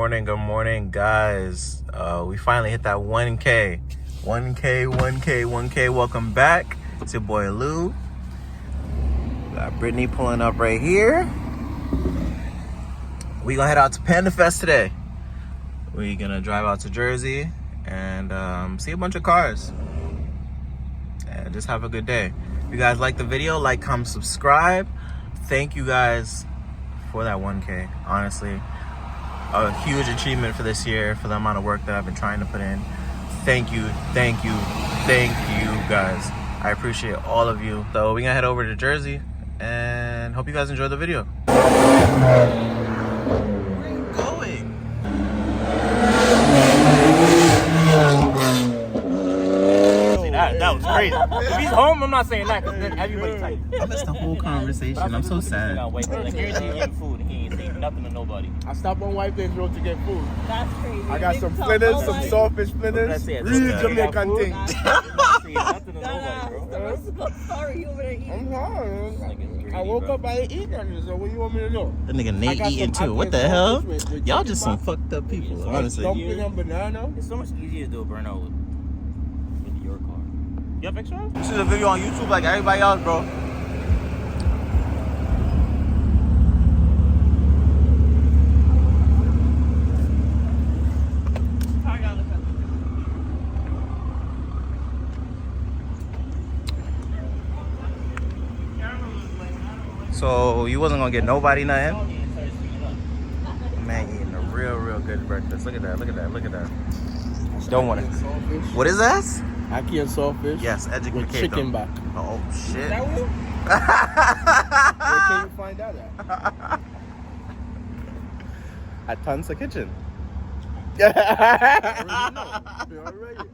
morning, guys. We finally hit that 1K. 1K. Welcome back. It's your boy Lou. Got Brittany pulling up right here. We gonna head out to Panda Fest today. We gonna drive out to Jersey and see a bunch of cars. And just have a good day. If you guys like the video, like, comment, subscribe. Thank you guys for that 1K. Honestly, a huge achievement for this year, for the amount of work that I've been trying to put in. Thank you guys. I appreciate all of you. So we're gonna head over to Jersey and hope you guys enjoy the video. Where are you going? See, that was crazy. If he's home, I'm not saying that because then everybody's tight. I missed the whole conversation. I'm so sad. Like, guarantee getting food. He ain't saying nothing to nobody. I stopped on White Plains Road to get food. That's crazy. I got some splitters, some saltfish splitters. Real Jamaican thing. Nothing to nobody, bro. Sorry, you over there eating. I'm hard. I woke up, I ain't eating nothing, so what do you want me to do? That nigga Nate eating too. What the hell? Y'all just some fucked up people, honestly. Dumpling and banana. It's so much easier to do a burnout with your car. You have extra? This is a video on YouTube like everybody else, bro. So you wasn't gonna get nobody nothing? Man, eating a real good breakfast. Look at that. Don't want it. What is that? Ackee and saltfish. Yes, educate with chicken back. Oh shit. Is that real? Where can you find that at? At Tansa Kitchen. You already.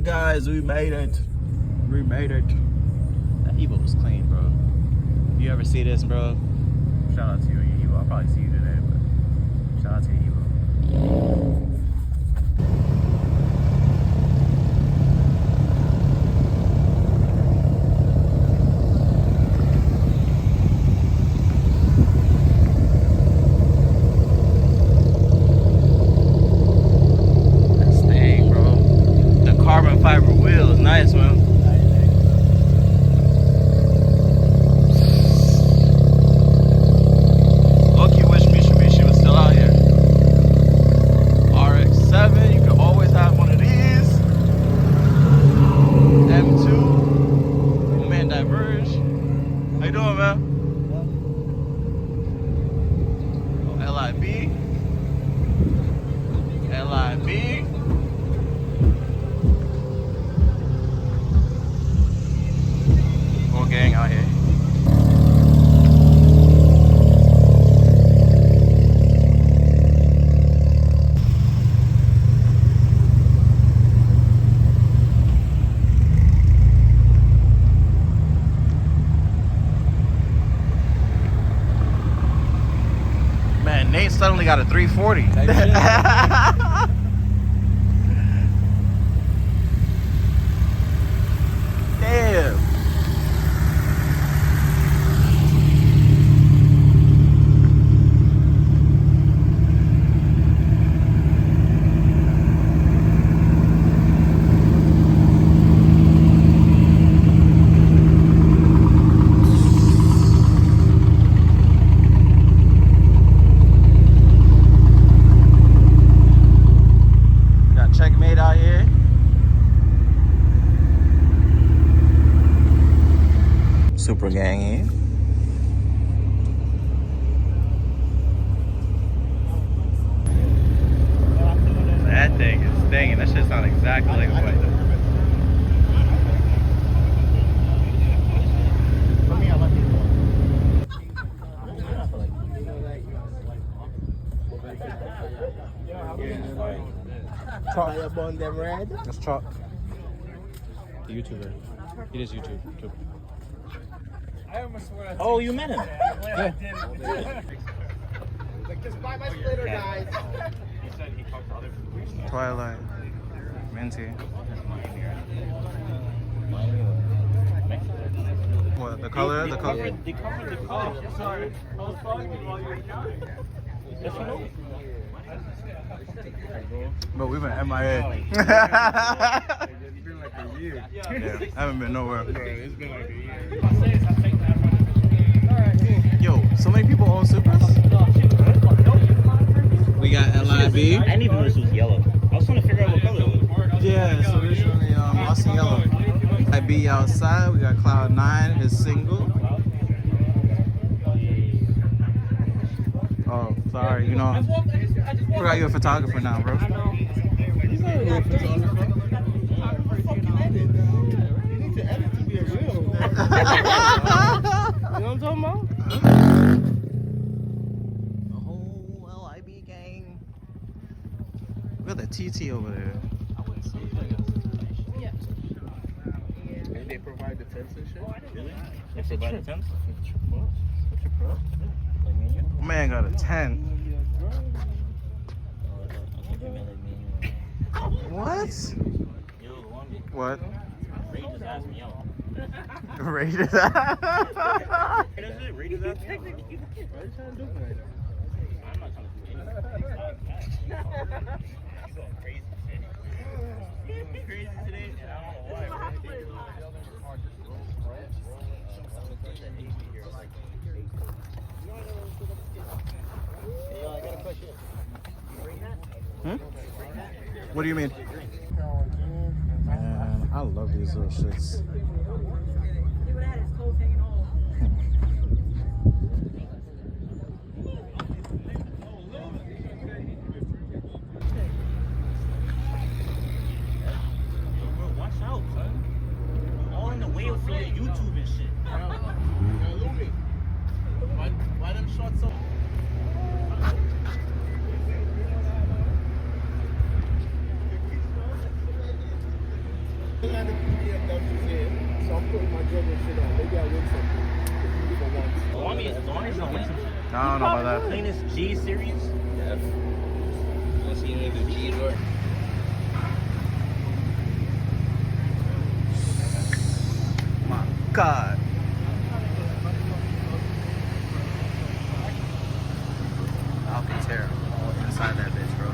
Guys, we made it. That Evo was clean, bro. If you ever see this, bro, shout out to you, Evo. I'll probably see you today, but shout out to you, Evo. doing, man? LIB. LIB. Whole gang out here. Man, Nate suddenly got a 340. Damn. Checkmate out here. Super gang here. That thing is stinging. That shit sounds exactly like a bike. On them red. That's Chalk. The YouTuber. He does YouTube too. Oh, you met him? Yeah. Like, just buy my splitter, guys. Twilight. Minty. What, the color? The color? They covered the color. Sorry. I was talking while you were counting. But we've been MIA. It's been like a year. Yeah, I haven't been nowhere. It's been like a year. Yo, so many people own Supras? We got LIB. I didn't even notice it was yellow. I was trying to figure out what color it was. Yeah, it's originally Austin Yellow. LIB outside. We got Cloud9, his single. Oh, sorry, you know, I forgot you're a photographer now, bro. He's not a real photographer. Fucking edit. You need to edit to be a real. You know what I'm talking about? The whole LIB gang. Look at the TT over there. They provide the tents and shit. Really? They provide the tents? Man got a 10. What? What? Ray just asked me out. Rated Ray just asked me out. Why are you trying to do right now? I'm not trying to do anything. He's going crazy today. He's crazy today, and I don't know why. Hmm? What do you mean? Man, I love these little shits. He would have had his toes hanging off. Watch out, son. All in the way of YouTube and shit. Why them shorts so? So I'm putting my German shit on. Maybe I'll win something. For once. The Army is going to win some shit. I don't know about that. Cleanest G series. Yeah. Let's see any of the G's or. My God. Alcantara inside that bitch, bro.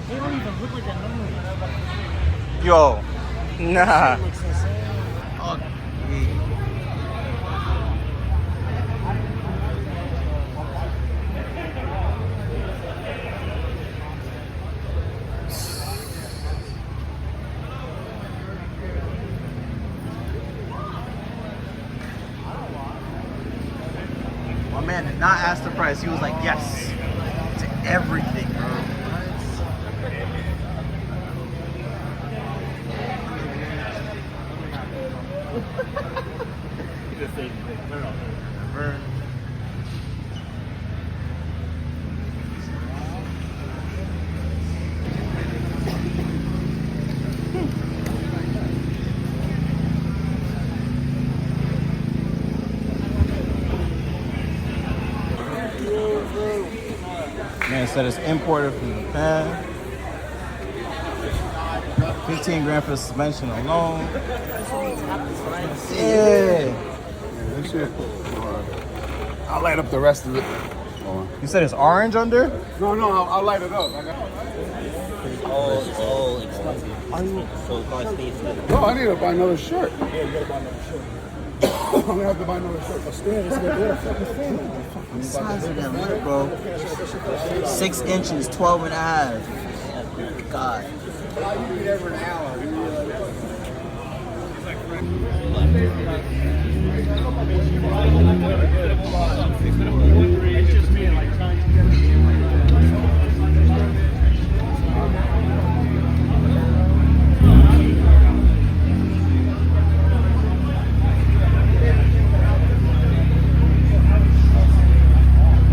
They don't even look like that number. Yo, nah. Looks insane. Oh, man did not ask the price. He was like, yes to everything, bro. Burn. Man said it's imported from Japan. 15 grand for suspension alone. Yeah. That shit. I'll light up the rest of it. You said it's orange under? No, I'll light it up. All expensive. Are you? So God stays with No, I need to buy another shirt. Yeah, you gotta buy another shirt. I'm gonna have to buy another shirt. But still, it's gonna fucking fan. The size of that lip, bro. 6 inches, 12 and a half. God. You be there for an hour. It's just me like trying to get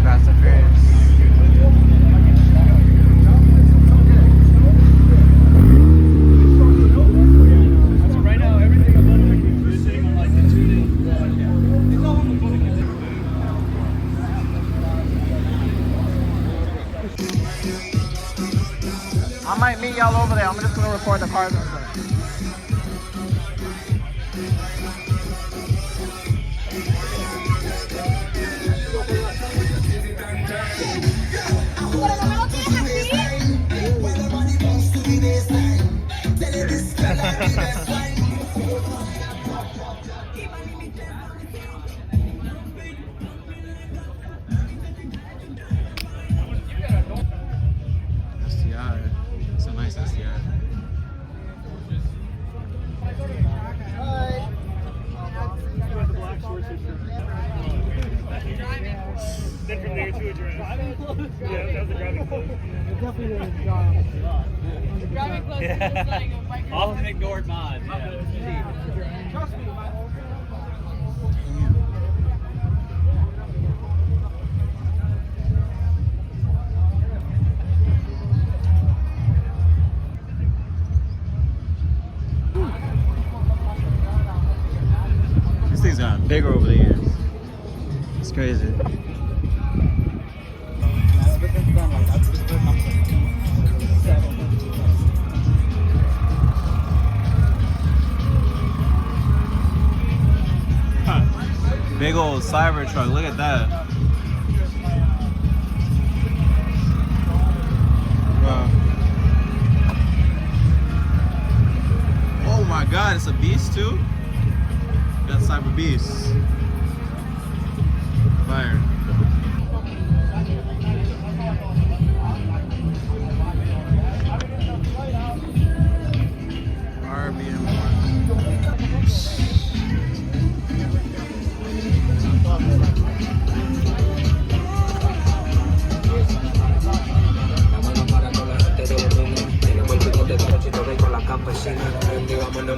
Fast and Furious. right now, everything I'm doing is sitting on like the 2 days. I might meet y'all over there. I'm just gonna record the cars and stuff. STI. It's a nice STI. Then from there to a drive. Yeah, that was a driving clothes. Driving close to just like a bike. Often ignored mods. Yeah. Trust me. These things got bigger over the years. It's crazy. Big old Cybertruck, look at that. Wow. Oh my god, it's a beast too? That Cyber Beast. Fire.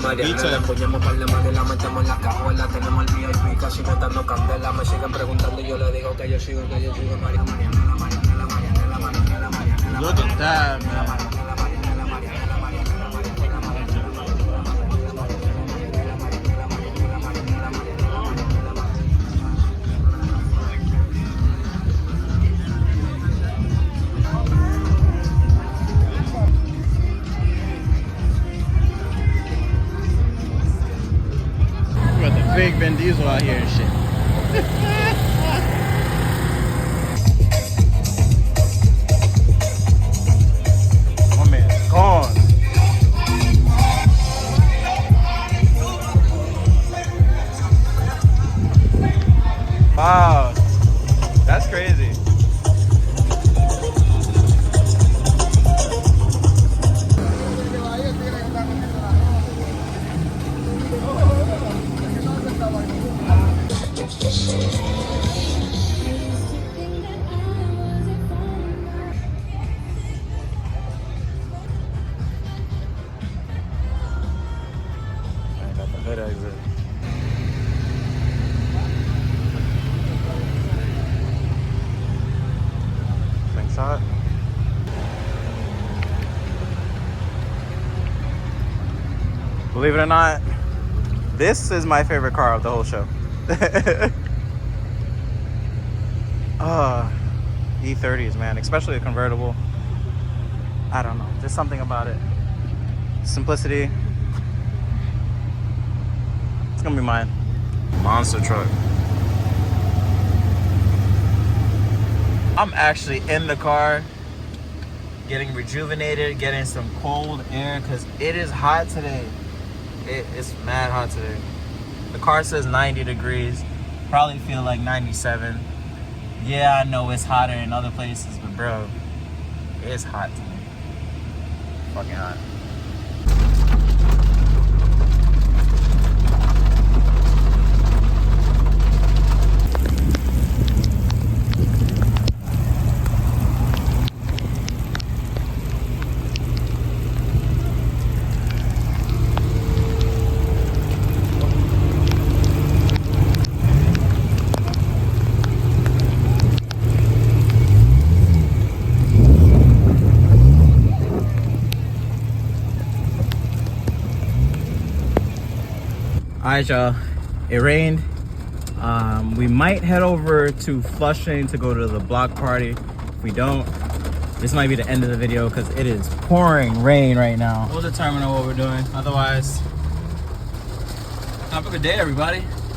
Mariana, apoyamos par de madera, metemos en la cajuela, tenemos el VIP casi botando candela, me siguen preguntando y yo le digo que yo sigo Mariana. Look at that, man. Big Vin Diesel out here and shit. My man's gone. Wow, that's crazy. exit. Thing's hot. Believe it or not, this is my favorite car of the whole show. E30s, man, especially a convertible. I don't know, just something about it. Simplicity. It's gonna be mine. Monster truck. I'm actually in the car, getting rejuvenated, getting some cold air, because it is hot today. It's mad hot today. The car says 90 degrees. Probably feel like 97. Yeah, I know it's hotter in other places, but bro, it's hot today. Fucking hot. Alright, y'all, it rained. We might head over to Flushing to go to the block party. If we don't, this might be the end of the video because it is pouring rain right now. We'll determine what we're doing. Otherwise, have a good day, everybody.